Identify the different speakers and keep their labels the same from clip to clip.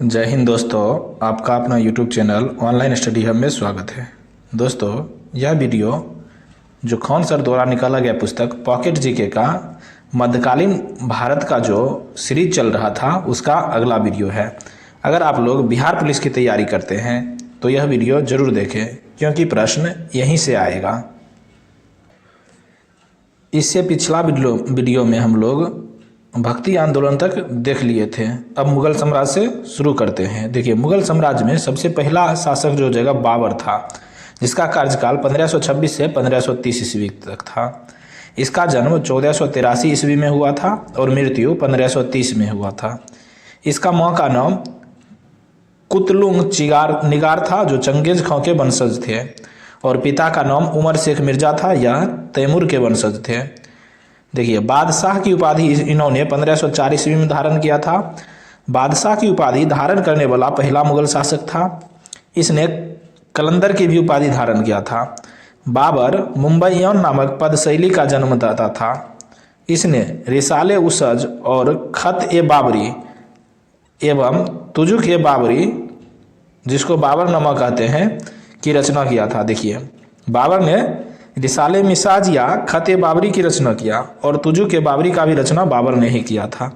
Speaker 1: जय हिंद दोस्तों, आपका अपना YouTube channel online study hub में स्वागत है। दोस्तों, यह वीडियो जो खान सर द्वारा निकाला गया पुस्तक पॉकेट जीके का मध्यकालीन भारत का जो सीरीज चल रहा था उसका अगला वीडियो है। अगर आप लोग बिहार पुलिस की तैयारी करते हैं तो यह वीडियो ज़रूर देखें, क्योंकि प्रश्न यहीं से आएगा। इससे पिछला वीडियो में हम लोग भक्ति आंदोलन तक देख लिए थे। अब मुगल साम्राज्य से शुरू करते हैं। देखिए, मुगल साम्राज्य में सबसे पहला शासक जो जगह बाबर था, जिसका कार्यकाल 1526 से 1530 ईस्वी तक था। इसका जन्म 1483 ईस्वी में हुआ था और मृत्यु 1530 में हुआ था। इसका माँ का नाम कुतलुंग निगार था, जो चंगेज खां के वंशज थे, और पिता का नाम उमर शेख मिर्जा था, यह तैमूर के वंशज थे। देखिए, बादशाह की उपाधि इन्होंने 1504 ईस्वी में धारण किया था। बादशाह की उपाधि धारण करने वाला पहला मुगल शासक था। इसने कलंदर की भी उपाधि धारण किया था। बाबर मुंबईयन नामक पदशैली का जन्मदाता था। इसने रिसाले उसज और खत ए बाबरी एवं तुजुक ए बाबरी, जिसको बाबर नामा कहते हैं, की रचना किया था। देखिए, बाबर ने रिसाले मिसाज या खत ए बाबरी की रचना किया और तुजुक ए बाबरी का भी रचना बाबर ने ही किया था।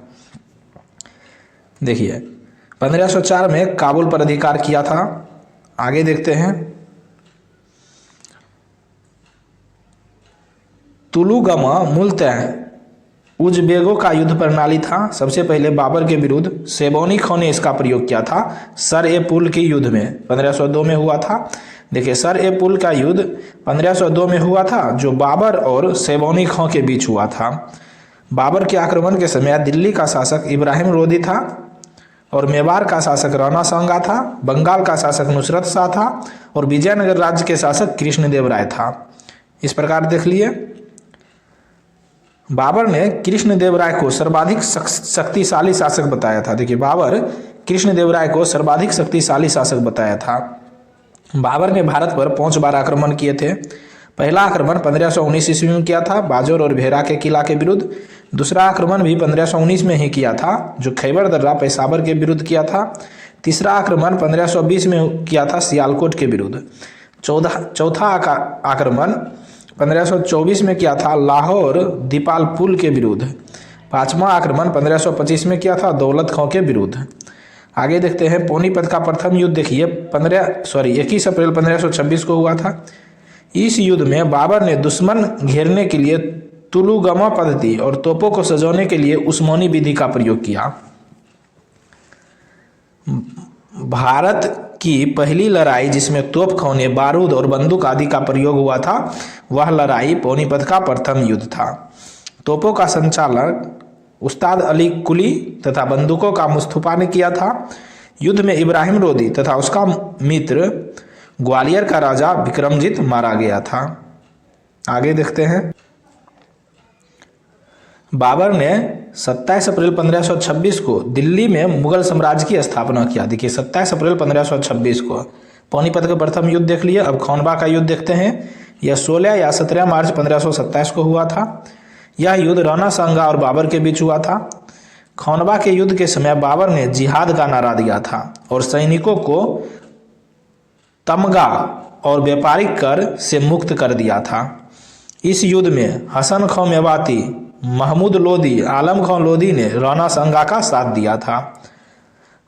Speaker 1: देखिए, 1504 में काबुल पर अधिकार किया था। आगे देखते हैं। तुलुगमा मूलतः उजबेगों का युद्ध प्रणाली था। सबसे पहले बाबर के विरुद्ध सेबोनी खां ने इसका प्रयोग किया था। सर ए पुल के युद्ध में 1502 में हुआ था। देखिए, सर ए पुल का युद्ध 1502 में हुआ था, जो बाबर और सेबोनी खां के बीच हुआ था। बाबर के आक्रमण के समय दिल्ली का शासक इब्राहिम लोदी था और मेवाड़ का शासक राणा सांगा था। बंगाल का शासक नुसरत शाह था और विजयनगर राज्य के शासक कृष्णदेव राय था। इस प्रकार देख लिए, बाबर ने कृष्णदेव राय को सर्वाधिक शक्तिशाली शासक बताया था। देखिए, बाबर कृष्णदेव राय को सर्वाधिक शक्तिशाली शासक बताया था। बाबर ने भारत पर 5 बार आक्रमण किए थे। पहला आक्रमण 1519 ईस्वी में किया था, बाजौर और भेरा के किला के विरुद्ध। दूसरा आक्रमण भी 1519 में ही किया था, जो खैबर दर्रा पेशावर के विरुद्ध किया था। तीसरा आक्रमण 1520 में किया था, सियालकोट के विरुद्ध। चौथा आक्रमण 1524 में किया था, लाहौर दीपालपुर के विरुद्ध। पांचवा आक्रमण 1525 में किया था, दौलत खां के विरुद्ध। आगे देखते हैं। पानीपत का प्रथम युद्ध देखिए 21 अप्रैल 1526 को हुआ था। इस युद्ध में बाबर ने दुश्मन घेरने के लिए तुलुगमा पद्धति और तोपों को सजाने के लिए उस्मानी विधि का प्रयोग किया। भारत की पहली लड़ाई जिसमें तोपखाने, बारूद और बंदूक आदि का प्रयोग हुआ था, वह लड़ाई पानीपत का प्रथम युद्ध था। तोपों का संचालन उस्ताद अली कुली तथा बंदूकों का मुस्तफा ने किया था। युद्ध में इब्राहिम लोदी तथा उसका मित्र ग्वालियर का राजा विक्रमजीत मारा गया था। आगे देखते हैं। बाबर ने 27 अप्रैल 1526 को दिल्ली में मुगल साम्राज्य की स्थापना किया। देखिए, 27 अप्रैल 1526 को पानीपत का प्रथम युद्ध देख लिया। अब खानवा का युद्ध देखते हैं। यह 16 या 17 मार्च 1527 को हुआ था। यह युद्ध राणा सांगा और बाबर के बीच हुआ था। खानवा के युद्ध के समय बाबर ने जिहाद का नारा दिया था और सैनिकों को तमगा और व्यापारिक कर से मुक्त कर दिया था। इस युद्ध में हसन खां मेवाती, महमूद लोदी, आलम खां लोदी ने राणा सांगा का साथ दिया था।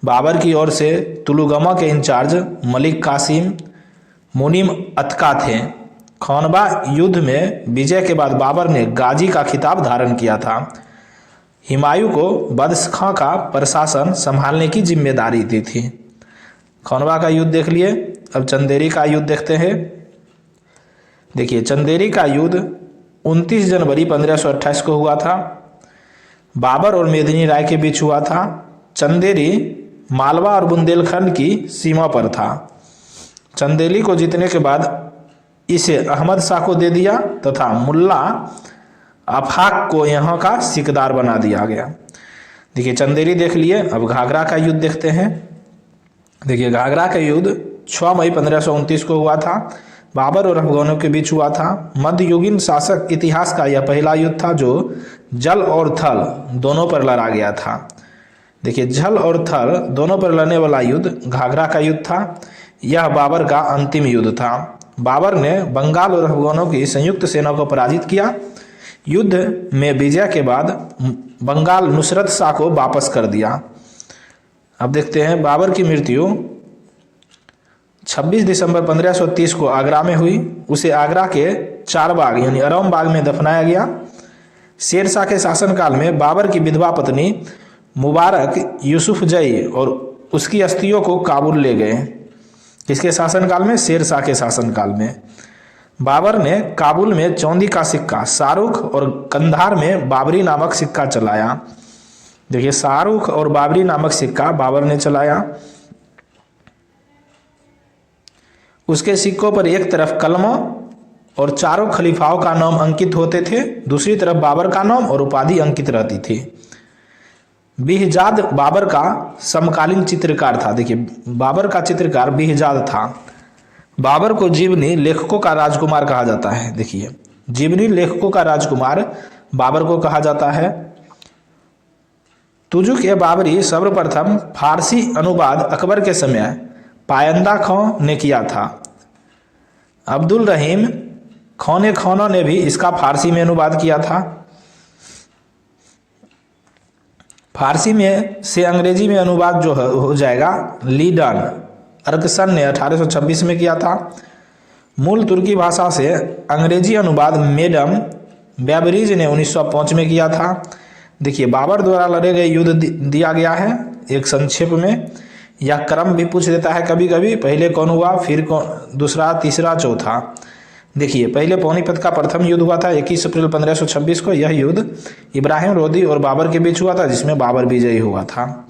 Speaker 1: बाबर की ओर से तुलुगमा के इंचार्ज मलिक कासिम मुनीम अतका थे। खानवा युद्ध में विजय के बाद बाबर ने गाजी का खिताब धारण किया था। हुमायूं को बदश खां का प्रशासन संभालने की जिम्मेदारी दी थी। खानवा का युद्ध देख लिए। अब चंदेरी का युद्ध देखते हैं। देखिए, चंदेरी का युद्ध 29 जनवरी 1528 को हुआ था। बाबर और मेदिनी राय के बीच हुआ था। चंदेरी मालवा और बुंदेलखंड की सीमा पर था। चंदेरी को जीतने के बाद इसे अहमद शाह को दे दिया तथा मुल्ला अफाक को यहाँ का सिकदार बना दिया गया। देखिए, चंदेरी देख लिए। अब घाघरा का युद्ध देखते हैं। देखिए, घाघरा का युद्ध 6 मई 1529 को हुआ था। बाबर और अफगानों के बीच हुआ था। मध्ययुगीन शासक इतिहास का यह पहला युद्ध था जो जल और थल दोनों पर लड़ा गया था। देखिए, झल और थल दोनों पर लड़ने वाला युद्ध घाघरा का युद्ध था। यह बाबर का अंतिम युद्ध था। बाबर ने बंगाल और अफगानों की संयुक्त सेना को पराजित किया। युद्ध में विजय के बाद बंगाल नुसरत शाह को वापस कर दिया। अब देखते हैं, बाबर की मृत्यु 26 दिसंबर 1530 को आगरा में हुई। उसे आगरा के चारबाग यानी अरम बाग में दफनाया गया। शेर शाह के शासनकाल में बाबर की विधवा पत्नी मुबारक यूसुफ जई और उसकी अस्थियों को काबुल ले गए। किसके शासनकाल में? शेर शाह के शासनकाल में। बाबर ने काबुल में चौंदी का सिक्का, शाहरुख और कंधार में बाबरी नामक सिक्का चलाया। देखिए, शाहरुख और बाबरी नामक सिक्का बाबर ने चलाया। उसके सिक्कों पर एक तरफ कलमा और चारों खलीफाओं का नाम अंकित होते थे, दूसरी तरफ बाबर का नाम और उपाधि अंकित रहती थी। बिहजाद बाबर का समकालीन चित्रकार था। देखिए, बाबर का चित्रकार बिहजाद था। बाबर को जीवनी लेखकों का राजकुमार कहा जाता है। देखिए, जीवनी लेखकों का राजकुमार बाबर को कहा जाता है। तुजुक ए बाबरी सर्वप्रथम फारसी अनुवाद अकबर के समय पायंदा खां ने किया था। अब्दुल रहीम खाने खाना ने भी इसका फारसी में अनुवाद किया था। फारसी में से अंग्रेजी में अनुवाद जो हो जाएगा लीडन अर्कसन ने 1826 में किया था। मूल तुर्की भाषा से अंग्रेजी अनुवाद मेडम बैबरीज ने 1905 में किया था। देखिए, बाबर द्वारा लड़े गए युद्ध दिया गया है एक संक्षेप में। यह क्रम भी पूछ देता है कभी कभी, पहले कौन हुआ, फिर कौन, दूसरा, तीसरा, चौथा। देखिए, पहले पानीपत का प्रथम युद्ध हुआ था 21 अप्रैल 1526 को। यह युद्ध इब्राहिम लोदी और बाबर के बीच हुआ था, जिसमें बाबर विजयी हुआ था।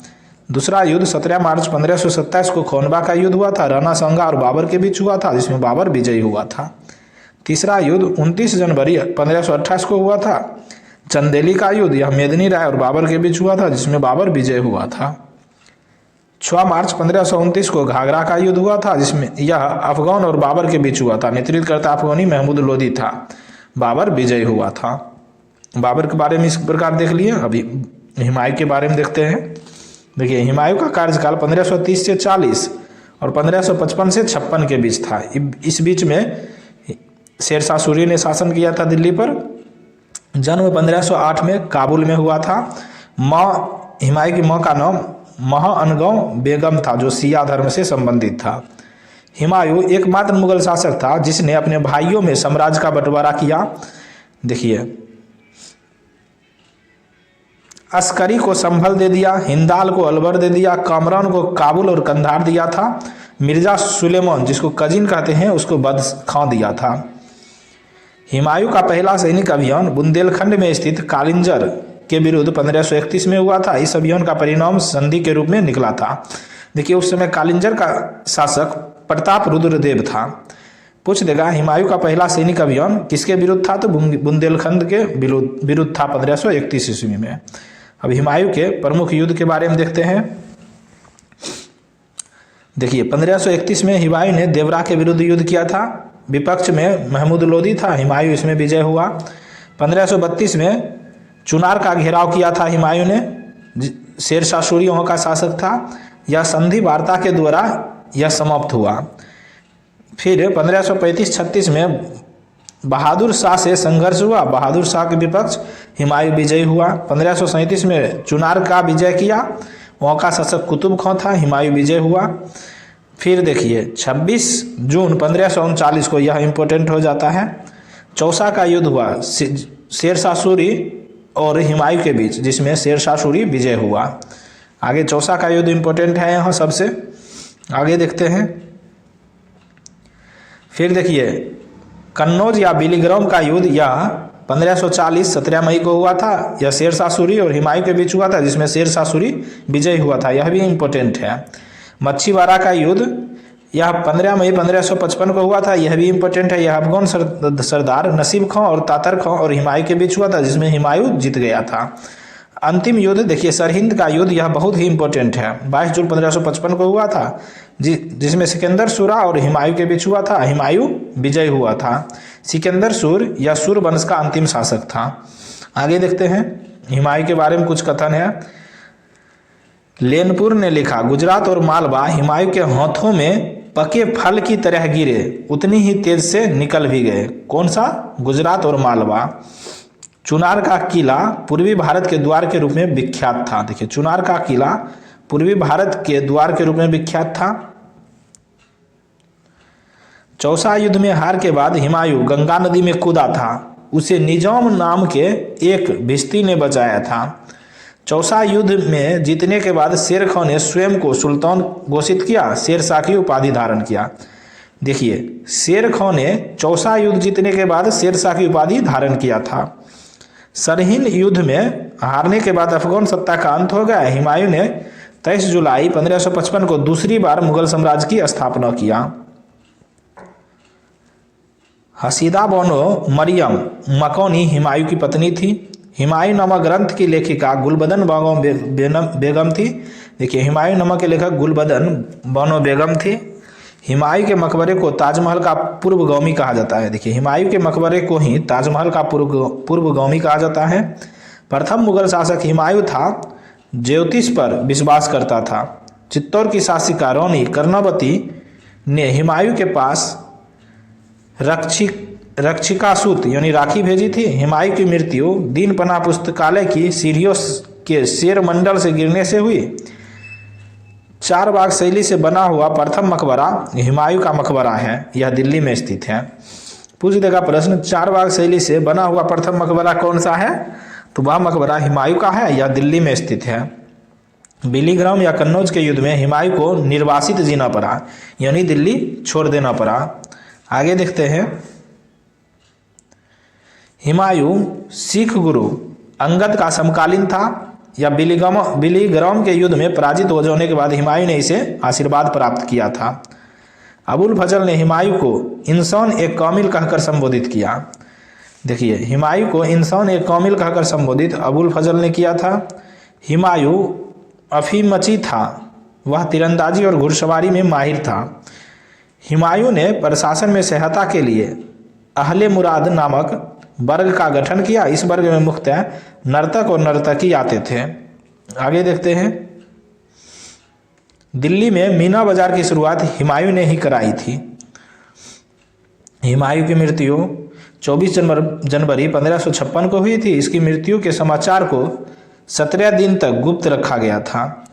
Speaker 1: दूसरा युद्ध 17 मार्च 1527 को खोनबा का युद्ध हुआ था, राणा सांगा और बाबर के बीच हुआ था, जिसमें बाबर विजयी हुआ था। तीसरा युद्ध 29 जनवरी 1528 को हुआ था, चंदेली का युद्ध। यह मेदिनी राय और बाबर के बीच हुआ था, जिसमें बाबर विजय हुआ था। 6 मार्च 1529 को घाघरा का युद्ध हुआ था, जिसमें यह अफगान और बाबर के बीच हुआ था। नेतृत्वकर्ता अफगानी महमूद लोदी था, बाबर विजयी हुआ था। बाबर के बारे में इस प्रकार देख लिए। अभी हुमायूं के बारे में देखते हैं। देखिए, हुमायूं का कार्यकाल 1530 से 40 और 1555 से 56 के बीच था। इस बीच में शेरशाह सूरी ने शासन किया था दिल्ली पर। जन्म 1508 में काबुल में हुआ था। माँ हुमायूं की माँ का नाम महाअनगौं बेगम था, जो शिया धर्म से संबंधित था। हुमायूं एकमात्र मुगल शासक था जिसने अपने भाइयों में साम्राज्य का बंटवारा किया। देखिए, अस्करी को संभल दे दिया, हिंदाल को अलवर दे दिया, कामरान को काबुल और कंधार दिया था। मिर्जा सुलेमान, जिसको कजिन कहते हैं, उसको बदखां दिया था। हुमायूं का पहला सैनिक अभियान बुंदेलखंड में स्थित कालिंजर के विरुद्ध 1531 में हुआ था। इस अभियान का परिणाम संधि के रूप में निकला था। देखिए, उस समय कालिंजर का शासक प्रताप रुद्रदेव था। पूछ देगा, हुमायूं का पहला सैनिक अभियान किसके विरुद्ध था? तो बुंदेलखंड के विरुद्ध था 1531 ईस्वी में। अब हुमायूं के प्रमुख युद्ध के बारे में देखते हैं। देखिए, 1531 में हुमायूं ने देवरा के विरुद्ध युद्ध किया था। विपक्ष में महमूद लोदी था, हुमायूं इसमें विजय हुआ। 1532 में चुनार का घेराव किया था हुमायूं ने। शेरशाह सूरी वहाँ का शासक था। यह संधि वार्ता के द्वारा यह समाप्त हुआ। फिर 1535-36 में बहादुर शाह से संघर्ष हुआ। बहादुर शाह के विपक्ष हुमायूं विजयी हुआ। 1537 में चुनार का विजय किया, वहाँ का शासक कुतुब खां था, हुमायूं विजय हुआ। फिर देखिए, 26 जून 1539 को यह इम्पोर्टेंट हो जाता है, चौसा का युद्ध हुआ शेरशाह सूरी और हुमायूं के बीच, जिसमें शेरशाह सूरी विजय हुआ। आगे चौसा का युद्ध इम्पोर्टेंट है यहाँ सबसे। आगे देखते हैं। फिर देखिए, कन्नौज या बिलीग्राम का युद्ध यह 1540 17 मई को हुआ था। यह शेरशाह सूरी और हुमायूं के बीच हुआ था, जिसमें शेरशाह सूरी विजय हुआ था। यह भी इम्पोर्टेंट है। मच्छीवाड़ा का युद्ध यह 15 मई 1555 को हुआ था। यह भी इम्पोर्टेंट है। यह अफगान सरदार नसीब खां और तातर खां और हुमायूं के बीच हुआ था, जिसमें हुमायूं जीत गया था। अंतिम युद्ध देखिए, सरहिंद का युद्ध, यह बहुत ही इम्पोर्टेंट है। 22 जून 1555 को हुआ था, जिसमें सिकंदर सूरा और हुमायूं के बीच हुआ था। हुमायूं विजय हुआ था। सिकंदर सूर या सूर वंश का अंतिम शासक था। आगे देखते हैं, हुमायूं के बारे में कुछ कथन है। लेनपुर ने लिखा, गुजरात और मालवा हुमायूं के हाथों में पके फल की तरह गिरे, उतनी ही तेज से निकल भी गए। कौन सा? गुजरात और मालवा। चुनार का किला पूर्वी भारत के द्वार के रूप में विख्यात था। देखिए, चुनार का किला पूर्वी भारत के द्वार के रूप में विख्यात था। चौसा युद्ध में हार के बाद हुमायूं गंगा नदी में कूदा था, उसे निजाम नाम के एक भिश्ती ने बचाया था। चौसा युद्ध में जीतने के बाद शेर खां ने स्वयं को सुल्तान घोषित किया, शेरशाह की उपाधि धारण किया। देखिए, शेर खां ने चौसा युद्ध जीतने के बाद शेरशाह की उपाधि धारण किया था। सरहिंद युद्ध में हारने के बाद अफगान सत्ता का अंत हो गया। हुमायूं ने 23 जुलाई 1555 को दूसरी बार मुगल साम्राज्य की स्थापना किया। हसीदा बानो मरियम मकौनी हुमायूं की पत्नी थी। हुमायूं नामक ग्रंथ की लेखिका गुलबदन बानो बेगम थी। देखिए, हुमायूं नामक के लेखक गुलबदन बानो बेगम थी। हुमायूं के मकबरे को ताजमहल का पूर्वगामी कहा जाता है। देखिए, हुमायूं के मकबरे को ही ताजमहल का पूर्वगामी कहा जाता है। प्रथम मुगल शासक हुमायूं था, ज्योतिष पर विश्वास करता था। चित्तौड़ की शासिका रानी कर्णावती ने हुमायूं के पास रक्षिकासूत यानी राखी भेजी थी। हुमायूं की मृत्यु दीनपना पुस्तकालय की सीढ़ियों के शेर मंडल से गिरने से हुई। चार बाग शैली से बना हुआ प्रथम मकबरा हुमायूं का मकबरा है, यह दिल्ली में स्थित है। पूछ देगा प्रश्न, चार बाग शैली से बना हुआ प्रथम मकबरा कौन सा है? तो वह मकबरा हुमायूं का है, यह दिल्ली में स्थित है। बिलीग्राम या कन्नौज के युद्ध में हुमायूं को निर्वासित जीना पड़ा, यानी दिल्ली छोड़ देना पड़ा। आगे देखते हैं। हुमायूं सिख गुरु अंगद का समकालीन था। या बिलीग्राम के युद्ध में पराजित हो जाने के बाद हुमायूं ने इसे आशीर्वाद प्राप्त किया था। अबुल फजल ने हुमायूं को इंसान एक कामिल कहकर संबोधित किया। देखिए, हुमायूं को इंसान एक कामिल कहकर संबोधित अबुल फजल ने किया था। हुमायूं अफीमची था, वह तीरंदाजी और घुड़सवारी में माहिर था। हुमायूं ने प्रशासन में सहायता के लिए अहले मुराद नामक वर्ग का गठन किया। इस वर्ग में मुख्यतः नर्तक और नर्तकी आते थे। आगे देखते हैं। दिल्ली में मीना बाजार की शुरुआत हुमायूं ने ही कराई थी। हुमायूं की मृत्यु 24 जनवरी 1556 को हुई थी। इसकी मृत्यु के समाचार को 17 दिन तक गुप्त रखा गया था।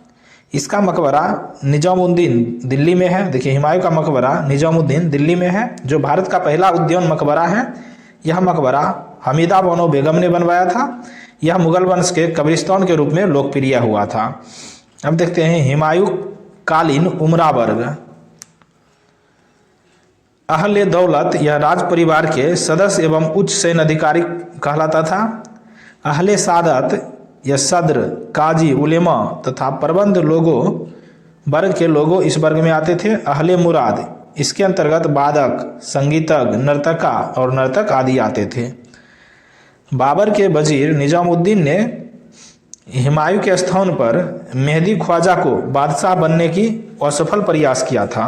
Speaker 1: इसका मकबरा निजामुद्दीन दिल्ली में है। देखिए, हुमायूं का मकबरा निजामुद्दीन दिल्ली में है, जो भारत का पहला उद्यान मकबरा है। यह मकबरा हमीदा बानो बेगम ने बनवाया था। यह मुगल वंश के कब्रिस्तान के रूप में लोकप्रिय हुआ था। अब देखते हैं हुमायूं कालीन उमरा वर्ग। अहले दौलत, यह राज परिवार के सदस्य एवं उच्च सैन्य अधिकारी कहलाता था। अहले सादत या सद्र, काजी, उलेमा तथा प्रबंध लोगों वर्ग के लोगों इस वर्ग में आते थे। अहले मुराद, इसके अंतर्गत वादक, संगीतज्ञ, नर्तका और नर्तक आदि आते थे। बाबर के वजीर निजामुद्दीन ने हुमायूं के स्थान पर मेहदी ख्वाजा को बादशाह बनने की असफल प्रयास किया था।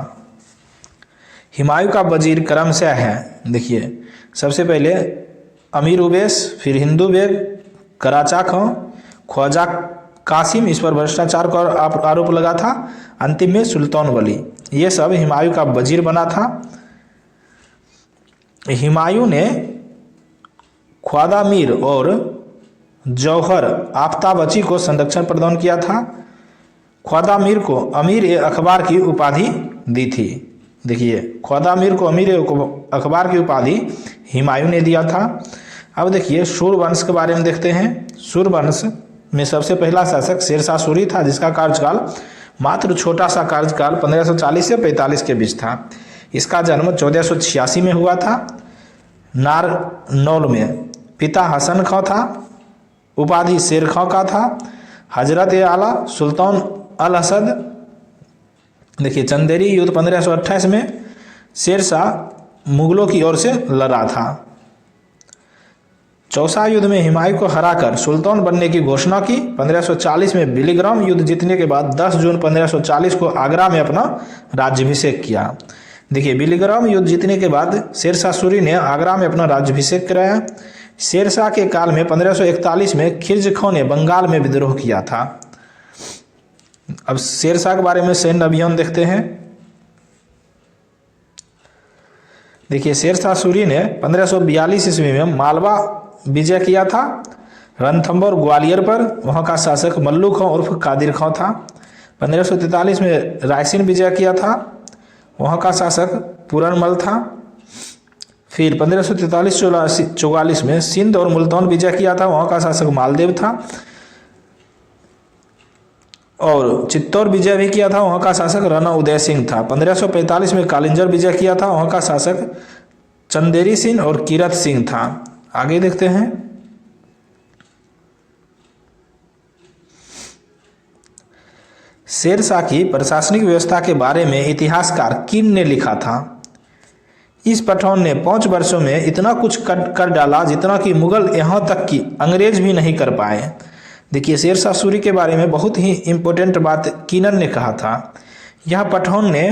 Speaker 1: हुमायूं का वजीर क्रमशः है। देखिए, सबसे पहले अमीर उवैस, फिर हिंदू बेग, कराचा खां, ख्वाजा कासिम, इस पर भ्रष्टाचार का आरोप लगा था। अंतिम में सुल्तान वली, ये सब हुमायूं का वजीर बना था। हुमायूं ने ख्वाजा मीर और जौहर आफ्ताबची को संरक्षण प्रदान किया था। ख्वाजा मीर को अमीर ए अखबार की उपाधि दी थी। देखिए, ख्वाजा मीर को अमीर ए अखबार की उपाधि हुमायूं ने दिया था। अब देखिए, सूर्यवंश के बारे में देखते हैं। सूर्यवंश में सबसे पहला शासक शेरशाह सूरी था, जिसका कार्यकाल मात्र छोटा सा कार्यकाल 1540 से 45 के बीच था। इसका जन्म 1486 में हुआ था, नारनौल में। पिता हसन खां था, उपाधि शेर खां का था। हजरत आला सुल्तान अल असद। देखिए, चंदेरी युद्ध 1528 में शेरशाह मुगलों की ओर से लड़ा था। चौसा युद्ध में हुमायूं को हराकर सुल्तान बनने की घोषणा की। 1540 में बिलीग्राम युद्ध जीतने के बाद 10 जून 1540 को आगरा में अपना राज्याभिषेक किया। देखिए, बिलीग्राम युद्ध जीतने के बाद शेरशाह सूरी ने आगरा में अपना राज्याभिषेक कराया। शेरशाह के काल में 1541 में खिलजी खां ने बंगाल में विद्रोह किया था। अब शेरशाह के बारे में सैन्य अभियान देखते हैं। देखिए, शेरशाह सूरी ने 1542 ईस्वी में मालवा विजय किया था, रणथंभौर ग्वालियर पर। वहाँ का शासक मल्लू खां उर्फ कादिर खां था। 1543 में रायसेन विजय किया था, वहाँ का शासक पूरनमल था। फिर 1543-44 में सिंध और मुल्तान विजय किया था, वहाँ का शासक मालदेव था। और चित्तौड़ विजय भी किया था, वहाँ का शासक राणा उदय सिंह था। 1545 में कालिंजर विजय किया था, वहाँ का शासक चंदेरी सिंह और कीरत सिंह था। आगे देखते हैं। शेरशाह की प्रशासनिक व्यवस्था के बारे में इतिहासकार किन ने लिखा था? इस पठौन ने 5 वर्षों में इतना कुछ कर डाला जितना कि मुगल यहाँ तक कि अंग्रेज भी नहीं कर पाए। देखिए, शेरशाह सूरी के बारे में बहुत ही इम्पोर्टेंट बात किनन ने कहा था। यह पठौन ने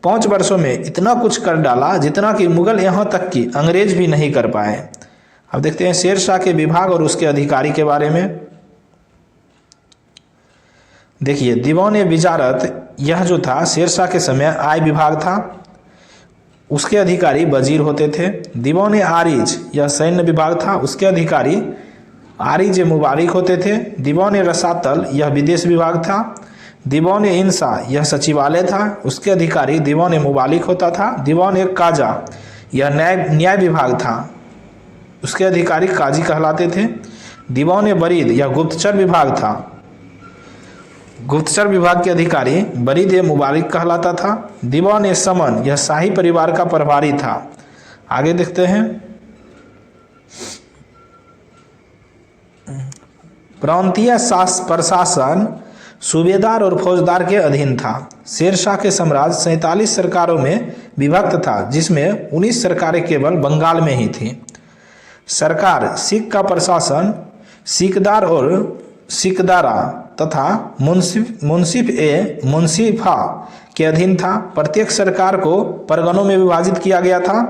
Speaker 1: 5 वर्षों में इतना कुछ कर डाला जितना कि मुगल यहाँ तक कि अंग्रेज भी नहीं कर पाए। अब देखते हैं शेरशाह के विभाग और उसके अधिकारी के बारे में। देखिए, दीवान विजारत यह जो था शेरशाह के समय आय विभाग था, उसके अधिकारी वजीर होते थे। दीवान आरिज यह सैन्य विभाग था, उसके अधिकारी आरिज मुबारिक होते थे। दीवान रसातल यह विदेश विभाग था। दीवान इंसा यह सचिवालय था, उसके अधिकारी दीवान मुबालिक होता था। दीवान काजा यह न्याय विभाग था, उसके अधिकारी काजी कहलाते थे। दीवान बरीद यह गुप्तचर विभाग था, गुप्तचर विभाग के अधिकारी बरीद मुबारिक कहलाता था। दीवान समन यह शाही परिवार का प्रभारी था। आगे देखते हैं। प्रांतीय प्रशासन सूबेदार और फौजदार के अधीन था। शेरशाह के साम्राज्य 47 सरकारों में विभक्त था, जिसमें 19 सरकारें केवल बंगाल में ही थी। सरकार सिख का प्रशासन सिकदार और सिकदारा तथा मुंसिफा के अधीन था। प्रत्येक सरकार को परगनों में विभाजित किया गया था।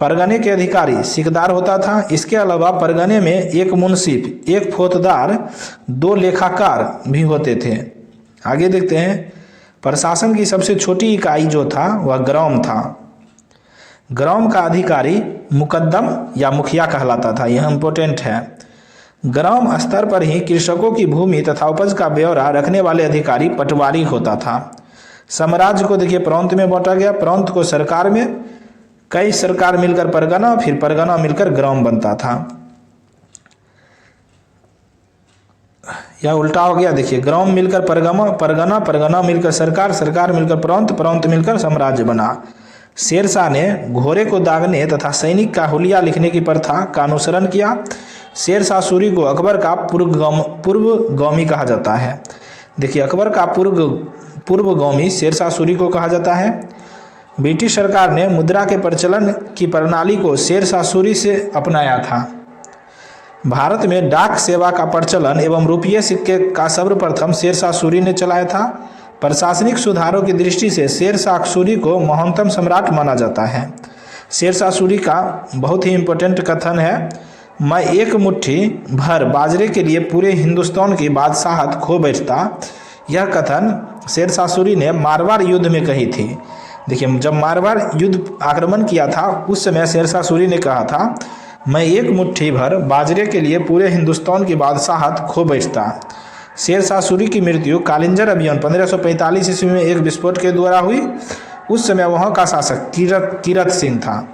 Speaker 1: परगने के अधिकारी सिकदार होता था। इसके अलावा परगने में एक मुंसिफ, एक फौजदार, 2 लेखाकार भी होते थे। आगे देखते हैं। प्रशासन की सबसे छोटी इकाई जो था वह ग्राम था। ग्राम का अधिकारी मुकद्दम या मुखिया कहलाता था। यह इंपॉर्टेंट है। ग्राम स्तर पर ही कृषकों की भूमि तथा उपज का ब्यौरा रखने वाले अधिकारी पटवारी होता था। साम्राज्य को देखिए प्रांत में बांटा गया। प्रांत को सरकार में, कई सरकार मिलकर परगना, फिर परगना मिलकर ग्राम बनता था। यह उल्टा हो गया। देखिए, ग्राम मिलकर परगना, परगना मिलकर सरकार, सरकार मिलकर प्रांत, प्रांत मिलकर साम्राज्य बना। शेरशाह ने घोड़े को दागने तथा सैनिक का हुलिया लिखने की प्रथा का अनुसरण किया। शेरशाह सूरी को अकबर का पूर्वगामी कहा जाता है। देखिए, अकबर का पूर्वगामी शेरशाह सूरी को कहा जाता है। ब्रिटिश सरकार ने मुद्रा के प्रचलन की प्रणाली को शेरशाह सूरी से अपनाया था। भारत में डाक सेवा का प्रचलन एवं रुपये सिक्के का सर्वप्रथम शेरशाह सूरी ने चलाया था। प्रशासनिक सुधारों की दृष्टि से शेरशाह सूरी को महानतम सम्राट माना जाता है। शेरशाह सूरी का बहुत ही इम्पोर्टेंट कथन है, मैं एक मुट्ठी भर बाजरे के लिए पूरे हिंदुस्तान की बादशाहत खो बैठता। यह कथन शेरशाह सूरी ने मारवाड़ युद्ध में कही थी। देखिए, जब मारवाड़ युद्ध आक्रमण किया था उस समय शेरशाह सूरी ने कहा था, मैं एक मुट्ठी भर बाजरे के लिए पूरे हिंदुस्तान की बादशाहत खो बैठता। शेरशाह सूरी की मृत्यु कालिंजर अभियान 1545 ईस्वी में एक विस्फोट के द्वारा हुई। उस समय वहाँ का शासक कीरत सिंह था।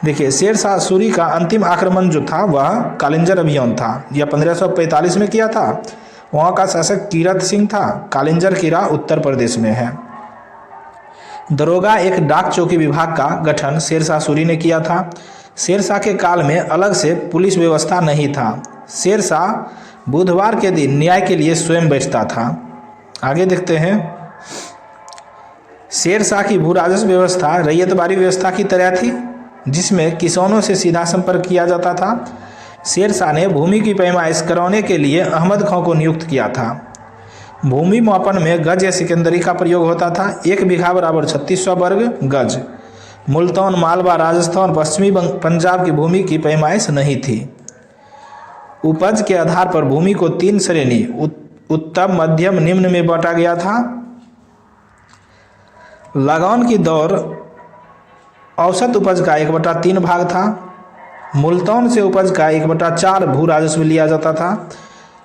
Speaker 1: देखिए, शेरशाह सूरी का अंतिम आक्रमण जो था वह कालिंजर अभियान था। यह 1545 में किया था। वहाँ का शासक कीरत सिंह था। कालिंजर किला उत्तर प्रदेश में है। दरोगा एक डाक चौकी विभाग का गठन शेरशाह सूरी ने किया था। शेरशाह के काल में अलग से पुलिस व्यवस्था नहीं था। शेरशाह बुधवार के दिन न्याय के लिए स्वयं बैठता था। आगे देखते हैं। शेरशाह की भू राजस्व व्यवस्था रैयतबारी व्यवस्था की तरह थी, जिसमें किसानों से सीधा संपर्क किया जाता था। शेरशाह ने भूमि की पैमाइश कराने के लिए अहमद खां को नियुक्त किया था। भूमि मापन में गज या सिकंदरी का प्रयोग होता था। 1 बीघा बराबर 3600 वर्ग गज। मुल्तान, मालवा, राजस्थान, पश्चिमी पंजाब की भूमि की पैमाइश नहीं थी। उपज के आधार पर भूमि को 3 श्रेणी उत्तम, मध्यम, निम्न में बांटा गया था। लगान की दौर औसत उपज का 1/3 भाग था। मुल्तान से उपज का 1/4 भू राजस्व लिया जाता था।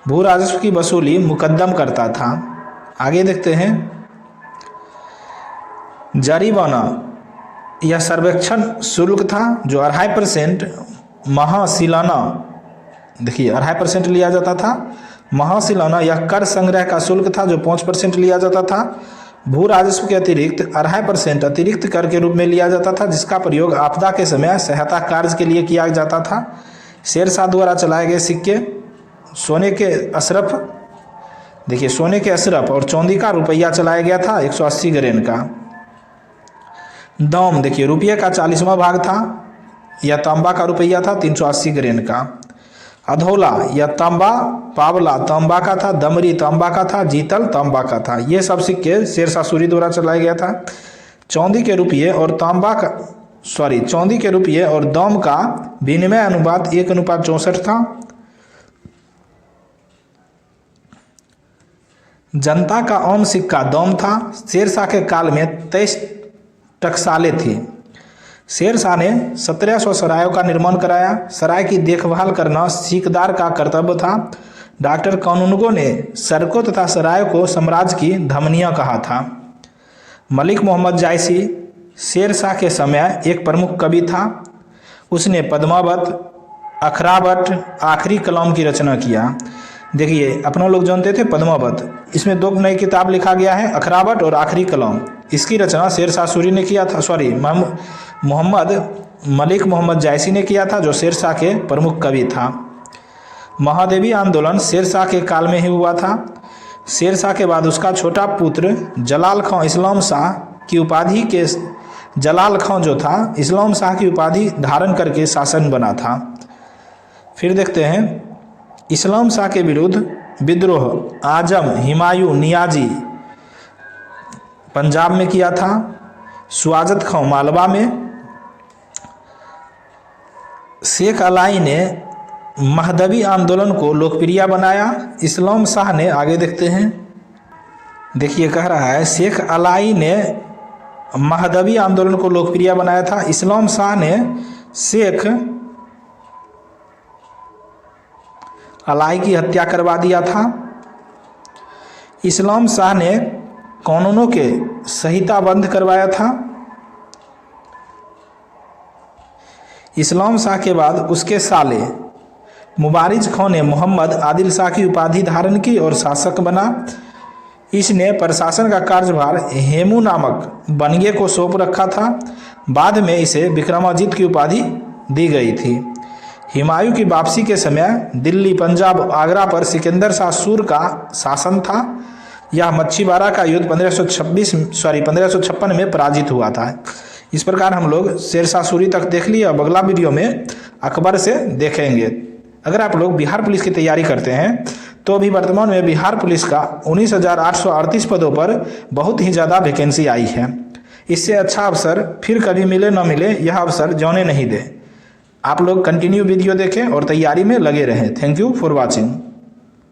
Speaker 1: भू राजस्व की वसूली मुकद्दम करता था। आगे देखते हैं। जरीमाना यह सर्वेक्षण शुल्क था जो 2.5% महासिलाना, देखिए 2.5% लिया जाता था। महासिलाना यह कर संग्रह का शुल्क था जो 5% लिया जाता था। भू राजस्व के अतिरिक्त 2.5% अतिरिक्त कर के रूप में लिया जाता था, जिसका प्रयोग आपदा के समय सहायता कार्य के लिए किया जाता था। शेरशाह द्वारा चलाए गए सिक्के, सोने के अशरफ, देखिए सोने के अशरफ और चांदी का रुपया चलाया गया था 180 ग्रेन का। दाम, देखिए रुपये का 40वां भाग था। यह तांबा का रुपया था 380 ग्रेन का। अधौला यह तांबा, पावला तांबा का था, दमरी तांबा का था, जीतल तांबा का था। ये सब सिक्के शेरशाह सूरी द्वारा चलाया गया था। चांदी के रुपये और चांदी के रुपये और दाम का विनिमय अनुपात 1:64 था। जनता का आम सिक्का दाम था। शेरशाह के काल में 23 टकसालें थी। शेरशाह ने 1700 सरायों का निर्माण कराया। सराय की देखभाल करना सीकदार का कर्तव्य था। डॉक्टर कानूनगो ने सड़कों तथा सरायों को साम्राज्य की धमनियाँ कहा था। मलिक मोहम्मद जायसी शेरशाह के समय एक प्रमुख कवि था। उसने पद्मावत, अखरावट, आखिरी कलाम की रचना किया। देखिए अपना लोग जानते थे पद्मावत, इसमें 2 नई किताब लिखा गया है, अखरावट और आखिरी कलाम। इसकी रचना शेरशाह सूरी ने किया था, मलिक मोहम्मद जायसी ने किया था, जो शेरशाह के प्रमुख कवि था। महादेवी आंदोलन शेरशाह के काल में ही हुआ था। शेरशाह के बाद उसका छोटा पुत्र जलाल खां इस्लाम शाह की उपाधि के जलाल खां जो था इस्लाम शाह की उपाधि धारण करके शासन बना था। फिर देखते हैं इस्लाम शाह के विरुद्ध विद्रोह आजम, हिमायूं, नियाजी पंजाब में किया था। सुआजत खां मालवा में। शेख अलाई ने महदवी आंदोलन को लोकप्रिय बनाया। इस्लाम शाह ने, आगे देखते हैं, देखिए कह रहा है शेख अलाई ने महदवी आंदोलन को लोकप्रिय बनाया था। इस्लाम शाह ने शेख अलाई की हत्या करवा दिया था। इस्लाम शाह ने कानूनों के संहिता बंद करवाया था। इस्लाम शाह के बाद उसके साले मुबारिज खां ने मोहम्मद आदिल शाह की उपाधि धारण की और शासक बना। इसने प्रशासन का कार्यभार हेमू नामक बनगे को सौंप रखा था। बाद में इसे विक्रमाजीत की उपाधि दी गई थी। हुमायूं की वापसी के समय दिल्ली, पंजाब, आगरा पर सिकंदर शाह सूर का शासन था। यह मच्छीबारा का युद्ध 1556 में पराजित हुआ था। इस प्रकार हम लोग शेरशाह सूरी तक देख लिए। अब अगला वीडियो में अकबर से देखेंगे। अगर आप लोग बिहार पुलिस की तैयारी करते हैं तो अभी वर्तमान में बिहार पुलिस का 19,838 पदों पर बहुत ही ज़्यादा वैकेंसी आई है। इससे अच्छा अवसर फिर कभी मिले ना मिले, यह अवसर जाने नहीं दे। आप लोग कंटिन्यू वीडियो देखें और तैयारी में लगे रहें। Thank you for watching.